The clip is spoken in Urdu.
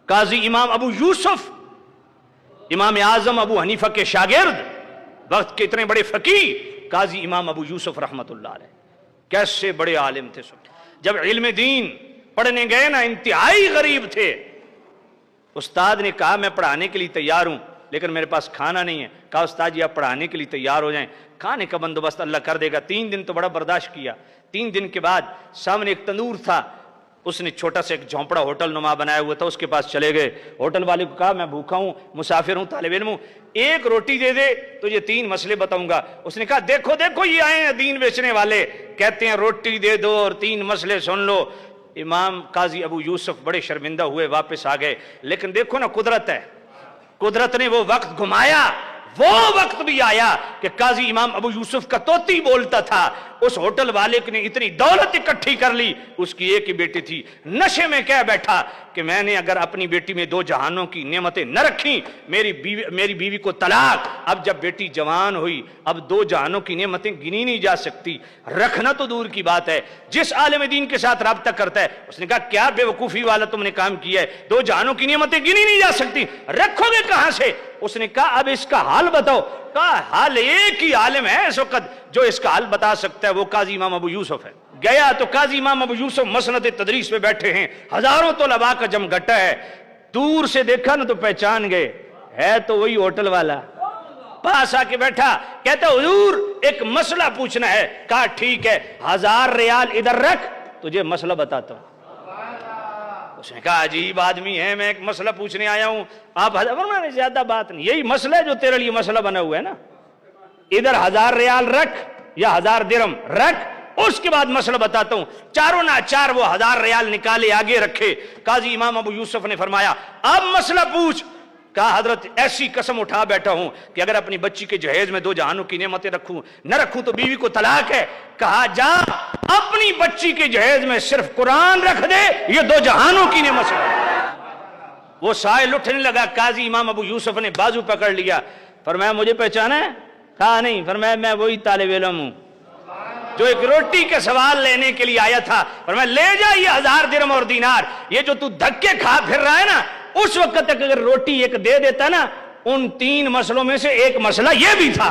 قاضی امام ابو یوسف امام اعظم ابو حنیفہ کے شاگرد، وقت کے اتنے بڑے فقیہ قاضی امام ابو یوسف رحمت اللہ علیہ، کیسے بڑے عالم تھے۔ جب علم دین پڑھنے گئے نا انتہائی غریب تھے۔ استاد نے کہا میں پڑھانے کے لیے تیار ہوں لیکن میرے پاس کھانا نہیں ہے۔ کہا استاد جی آپ پڑھانے کے لیے تیار ہو جائیں، کھانے کا بندوبست اللہ کر دے گا۔ 3 دن تو بڑا برداشت کیا۔ 3 دن کے بعد سامنے ایک تندور تھا، اس نے چھوٹا سا ایک جھونپڑا ہوٹل نما بنایا ہوا تھا، اس کے پاس چلے گئے۔ ہوٹل والے کو کہا میں بھوکا ہوں، مسافر ہوں، طالب علم ہوں، 1 روٹی دے دے تو یہ 3 مسئلے بتاؤں گا۔ اس نے کہا دیکھو دیکھو یہ آئے ہیں دین بیچنے والے، کہتے ہیں روٹی دے دو اور 3 مسئلے سن لو۔ امام قاضی ابو یوسف بڑے شرمندہ ہوئے، واپس آ گئے۔ لیکن دیکھو نا قدرت ہے، قدرت نے وہ وقت گھمایا، وہ وقت بھی آیا کہ قاضی امام ابو یوسف کا طوطی بولتا تھا۔ اس ہوٹل والے نے اتنی دولت اکٹھی کر لی، اس کی ایک ہی بیٹی تھی، نشے میں کہہ بیٹھا کہ میں نے اگر اپنی بیٹی میں 2 جہانوں کی نعمتیں نہ رکھیں، میری بیوی کو طلاق۔ اب جب بیٹی جوان ہوئی، اب 2 جہانوں کی نعمتیں گنی نہیں جا سکتی، رکھنا تو دور کی بات ہے۔ جس عالم دین کے ساتھ رابطہ کرتا ہے اس نے کہا کیا بے وقوفی والا تم نے کام کیا ہے، 2 جہانوں کی نعمتیں گنی نہیں جا سکتی، رکھو گے کہاں سے؟ اس نے کہا اب اس کا حال بتاؤ۔ کہا حال ایک ہی عالم ہے اس وقت جو اس کا حل بتا سکتا ہے، وہ قاضی امام ابو یوسف ہے۔ گیا تو قاضی امام ابو یوسف مسند تدریس پہ بیٹھے ہیں، ہزاروں طلباء کا جم گھٹا ہے۔ دور سے دیکھا نا تو پہچان گئے، ہے تو وہی ہوٹل والا۔ پاس آ کے بیٹھا، کہتا حضور ایک مسئلہ پوچھنا ہے۔ کہا ٹھیک ہے، 1000 ریال ادھر رکھ، تجھے مسئلہ بتاتا ہوں۔ اس نے کہا عجیب آدمی ہے، میں ایک مسئلہ پوچھنے آیا ہوں، آپ فرمایا زیادہ بات نہیں، یہی مسئلہ ہے جو تیرے لیے مسئلہ بنا ہوا ہے نا، ادھر 1000 ریال رکھ یا 1000 درہم رکھ، اس کے بعد مسئلہ بتاتا ہوں۔ چاروں ناچار وہ 1000 ریال نکالے آگے رکھے۔ قاضی امام ابو یوسف نے فرمایا اب مسئلہ پوچھ۔ کہا حضرت ایسی قسم اٹھا بیٹھا ہوں کہ اگر اپنی بچی کے جہیز میں 2 جہانوں کی نعمتیں رکھوں نہ رکھوں تو بیوی کو طلاق ہے۔ کہا جا اپنی بچی کے جہیز میں صرف قرآن رکھ دے، یہ 2 جہانوں کی نعمت ہے۔ وہ سائل اٹھنے لگا، قاضی امام ابو یوسف نے بازو پکڑ لیا، فرمایا مجھے پہچانا ہے؟ کہا نہیں۔ فرمایا میں وہی طالب علم ہوں جو ایک روٹی کے سوال لینے کے لیے آیا تھا۔ فرمایا لے جا یہ 1000 درہم اور دینار، یہ جو تو دھکے کھا پھر رہا ہے نا، اس وقت تک اگر روٹی ایک دے دیتا نا، ان 3 مسئلوں میں سے ایک مسئلہ یہ بھی تھا۔